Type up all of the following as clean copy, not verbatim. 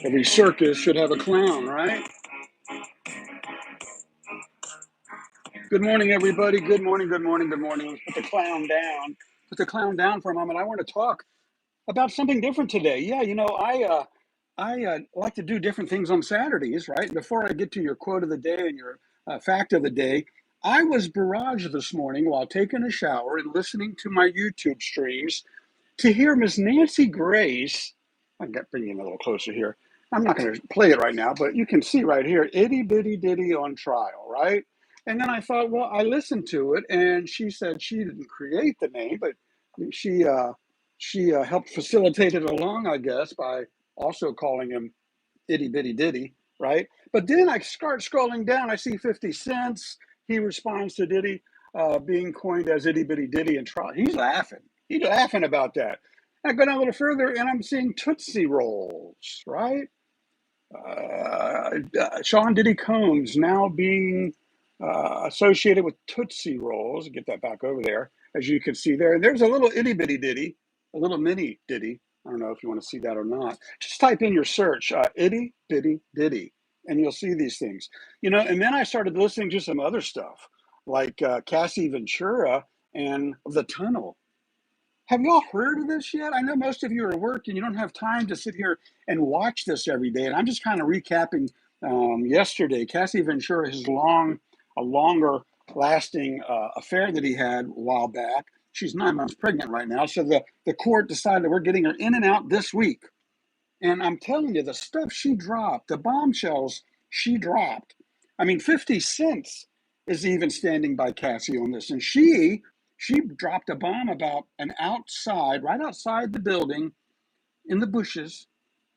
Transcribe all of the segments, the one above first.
Every circus should have a clown, right? Good morning, everybody. Good morning, good morning, good morning. Let's put the clown down. Put the clown down for a moment. I want to talk about something different today. Yeah, I like to do different things on Saturdays, right? Before I get to your quote of the day and your fact of the day, I was barraged this morning while taking a shower and listening to my YouTube streams to hear Miss Nancy Grace. I got to bring you a little closer here. I'm not going to play it right now, but you can see right here, Itty Bitty Diddy on trial, right? And then I thought, well, I listened to it, and she said she didn't create the name, but she helped facilitate it along, I guess, by also calling him Itty Bitty Diddy, right? But then I start scrolling down, I see 50 Cents. He responds to Diddy being coined as Itty Bitty Diddy and trial. He's laughing. He's laughing about that. I go down a little further, and I'm seeing Tootsie Rolls, right? Sean Diddy Combs now being associated with Tootsie Rolls. Get that back over there, as you can see there. And there's a little itty bitty Diddy, a little mini Diddy. I don't know if you want to see that or not. Just type in your search, itty bitty Diddy, and you'll see these things. And then I started listening to some other stuff, like Cassie Ventura and The Tunnel. Have y'all heard of this yet? I know most of you are at work and you don't have time to sit here and watch this every day. And I'm just kind of recapping yesterday. Cassie Ventura, a longer lasting affair that he had a while back. She's 9 months pregnant right now. So the court decided that we're getting her in and out this week. And I'm telling you, the stuff she dropped, the bombshells she dropped. I mean, 50 Cents is even standing by Cassie on this. And she dropped a bomb about right outside the building in the bushes,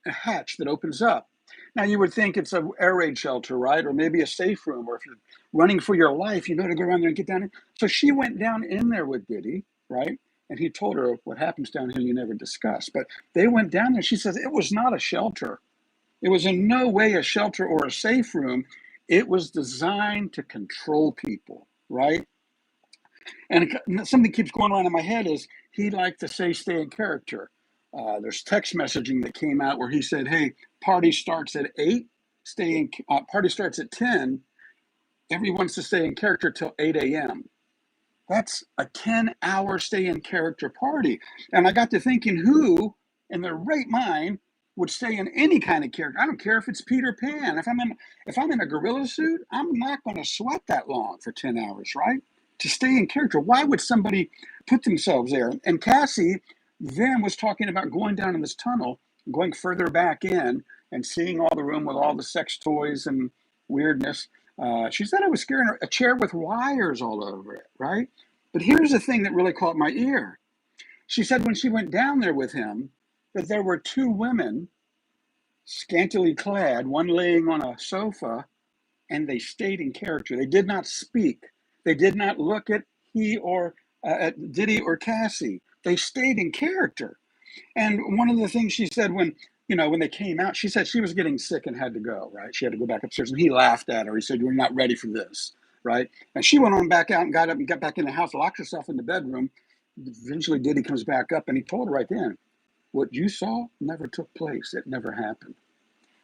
a hatch that opens up. Now, you would think it's an air raid shelter, right? Or maybe a safe room, or if you're running for your life, you know to go around there and get down in. So she went down in there with Diddy, right? And he told her, what happens down here you never discuss. But they went down there. She says it was not a shelter. It was in no way a shelter or a safe room. It was designed to control people, right? And something keeps going on in my head is he liked to say, stay in character. There's text messaging that came out where he said, hey, party starts at 8, party starts at 10. Everyone wants to stay in character till 8 a.m. That's a 10-hour stay in character party. And I got to thinking, who in their right mind would stay in any kind of character? I don't care if it's Peter Pan. If I'm in a gorilla suit, I'm not going to sweat that long for 10 hours, right? To stay in character. Why would somebody put themselves there? And Cassie then was talking about going down in this tunnel, going further back in and seeing all the room with all the sex toys and weirdness. She said it was scaring her, a chair with wires all over it, right? But here's the thing that really caught my ear. She said when she went down there with him, that there were two women, scantily clad, one laying on a sofa, and they stayed in character. They did not speak. They did not look at at Diddy or Cassie. They stayed in character. And one of the things she said when they came out, she said she was getting sick and had to go, right? She had to go back upstairs, and he laughed at her. He said, you're not ready for this, right? And she went on back out and got up and got back in the house, locked herself in the bedroom. Eventually, Diddy comes back up, and he told her right then, what you saw never took place. It never happened.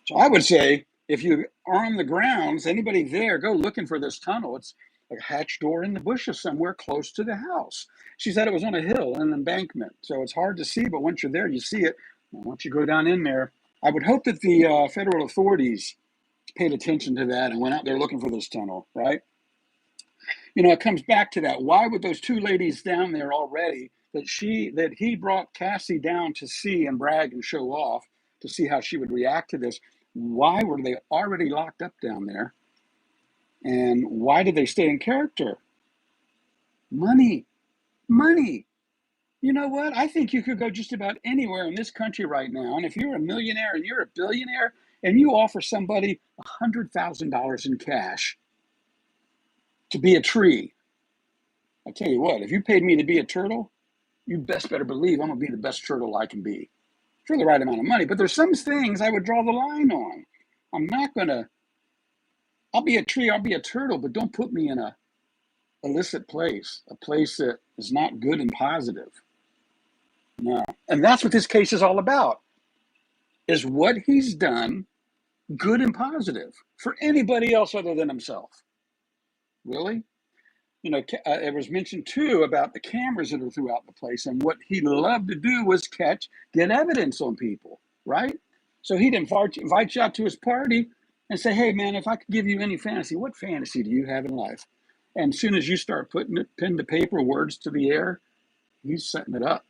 So I would say, if you are on the grounds, anybody there, go looking for this tunnel. It's a hatch door in the bushes somewhere close to the house. She said it was on a hill, an embankment. So it's hard to see, but once you're there, you see it. And once you go down in there, I would hope that the federal authorities paid attention to that and went out there looking for this tunnel, right? It comes back to that. Why would those two ladies down there already, that he brought Cassie down to see and brag and show off to see how she would react to this? Why were they already locked up down there? And why did they stay in character? Money. You know what? I think you could go just about anywhere in this country right now. And if you're a millionaire and you're a billionaire and you offer somebody $100,000 in cash to be a tree, I tell you what, if you paid me to be a turtle, you best better believe I'm going to be the best turtle I can be for the right amount of money. But there's some things I would draw the line on. I'll be a tree, I'll be a turtle, but don't put me in a illicit place, a place that is not good and positive. No. And that's what this case is all about. Is what he's done good and positive for anybody else other than himself? Really? It was mentioned too about the cameras that are throughout the place, and what he loved to do was get evidence on people, right? So he'd invite you out to his party and say, "Hey, man, if I could give you any fantasy, what fantasy do you have in life?" And as soon as you start putting it pen to paper, words to the air, he's setting it up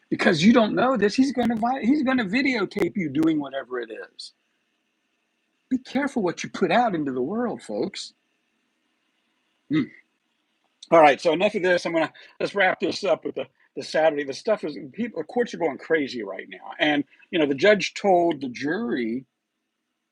because you don't know this. He's going to videotape you doing whatever it is. Be careful what you put out into the world, folks. All right, so enough of this. Let's wrap this up with the Saturday. The stuff is the courts are going crazy right now, and the judge told the jury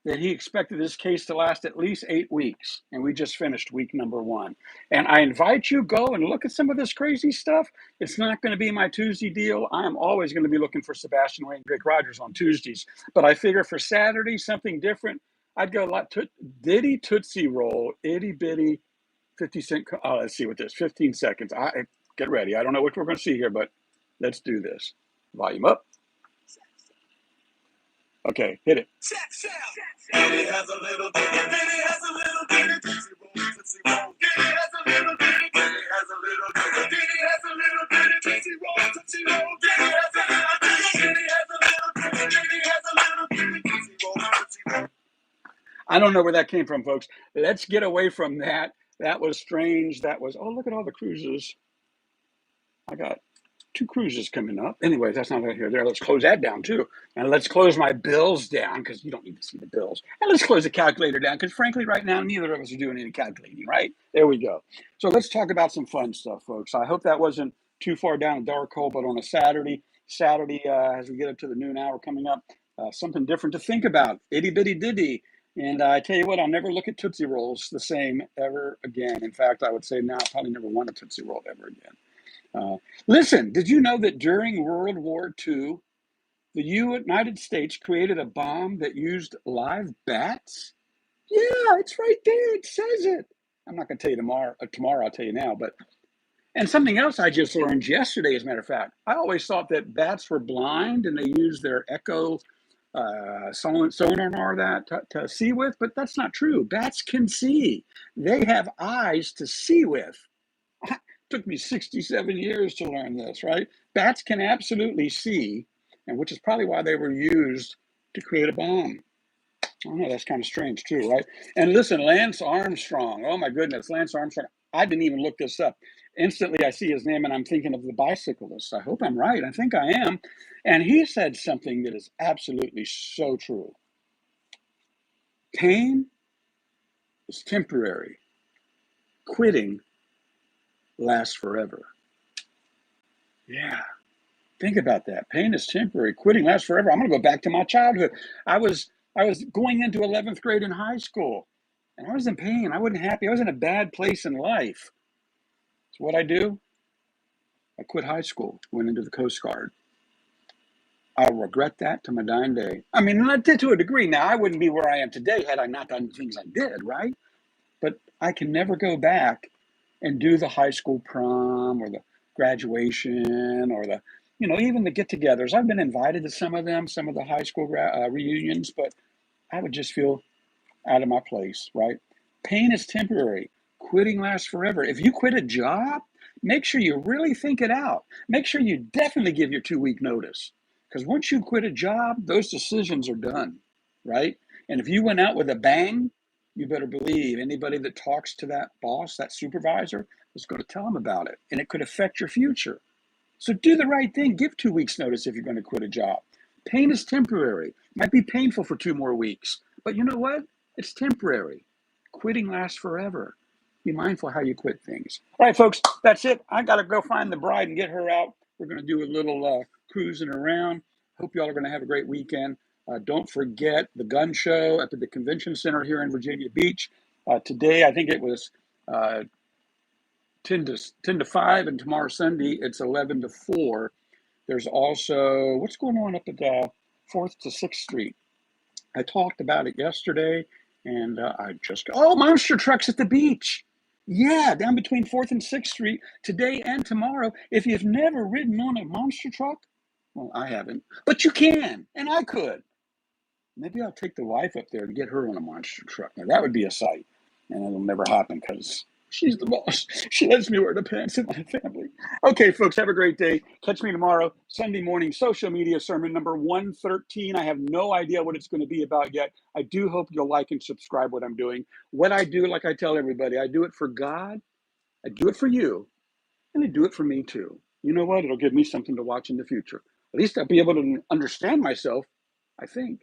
that he expected this case to last at least 8 weeks, and we just finished week number 1. And I invite you go and look at some of this crazy stuff. It's not going to be my Tuesday deal. I am always going to be looking for Sebastian Wayne, Greg Rogers on Tuesdays, but I figure for Saturday something different. I'd go Diddy Tootsie Roll, itty bitty. 50 cent. Oh, let's see what this 15 seconds. Get ready. I don't know what we're going to see here, but let's do this. Volume up. Okay, hit it. Diddy has a little Diddy has a little Diddy Tootsie Roll. Diddy has a little Diddy. Diddy has a little Diddy. Diddy has a little Diddy Tootsie Roll. Tootsie Roll. Diddy has a little Diddy. Diddy has a little Diddy. Diddy has a little Diddy Tootsie Roll. Tootsie Roll. I don't know where that came from, folks. Let's get away from that. That was strange. Oh, look at all the cruises. I got 2 cruises coming up. Anyways, that's not here. There. Let's close that down too. And let's close my bills down because you don't need to see the bills. And let's close the calculator down because frankly, right now, neither of us are doing any calculating, right? There we go. So let's talk about some fun stuff, folks. I hope that wasn't too far down a dark hole, but on a Saturday, as we get up to the noon hour coming up, something different to think about. Itty bitty Diddy. And I tell you what, I'll never look at Tootsie Rolls the same ever again. In fact, I would say now I'll probably never want a Tootsie Roll ever again. Listen, did you know that during World War II, the United States created a bomb that used live bats? Yeah, it's right there. It says it. I'm not going to tell you tomorrow. I'll tell you now. And something else I just learned yesterday, as a matter of fact, I always thought that bats were blind and they used their echo sonar that to see with, but that's not true. Bats can see. They have eyes to see with. Took me 67 years to learn this, right? Bats can absolutely see, and which is probably why they were used to create a bomb. I don't know, that's kind of strange too, right? And listen, Lance Armstrong. Oh my goodness, Lance Armstrong. I didn't even look this up. Instantly, I see his name and I'm thinking of the bicyclist. I hope I'm right. I think I am. And he said something that is absolutely so true. Pain is temporary. Quitting lasts forever. Yeah. Think about that. Pain is temporary. Quitting lasts forever. I'm going to go back to my childhood. I was going into 11th grade in high school, and I was in pain. I wasn't happy. I was in a bad place in life. So what I do? I quit high school, went into the Coast Guard. I regret that to my dying day. I mean, I did to a degree. Now, I wouldn't be where I am today had I not done the things I did, right? But I can never go back and do the high school prom or the graduation or the, even the get-togethers. I've been invited to some of them, some of the high school reunions, but I would just feel out of my place, right? Pain is temporary. Quitting lasts forever. If you quit a job, make sure you really think it out. Make sure you definitely give your 2-week notice. Because once you quit a job, those decisions are done, right? And if you went out with a bang, you better believe anybody that talks to that boss, that supervisor, is going to tell them about it. And it could affect your future. So do the right thing. Give 2 weeks notice if you're going to quit a job. Pain is temporary. It might be painful for 2 more weeks. But you know what? It's temporary. Quitting lasts forever. Be mindful how you quit things. All right, folks, that's it. I got to go find the bride and get her out. We're going to do a little cruising around. Hope you all are going to have a great weekend. Don't forget the gun show at the convention center here in Virginia Beach. Today, I think it was 10 to 5, and tomorrow Sunday, it's 11 to 4. There's also, what's going on up at 4th to 6th Street? I talked about it yesterday, and monster trucks at the beach. Yeah, down between 4th and 6th Street today and tomorrow. If you've never ridden on a monster truck, well, I haven't, but you can, and I could. Maybe I'll take the wife up there and get her on a monster truck. Now that would be a sight, and it'll never happen because she's the boss. She lets me wear the pants in my family. Okay, folks, have a great day. Catch me tomorrow, Sunday morning, social media sermon number 113. I have no idea what it's going to be about yet. I do hope you'll like and subscribe what I'm doing. What I do, like I tell everybody, I do it for God, I do it for you, and I do it for me too. You know what? It'll give me something to watch in the future. At least I'll be able to understand myself, I think.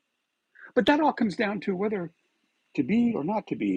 But that all comes down to whether to be or not to be.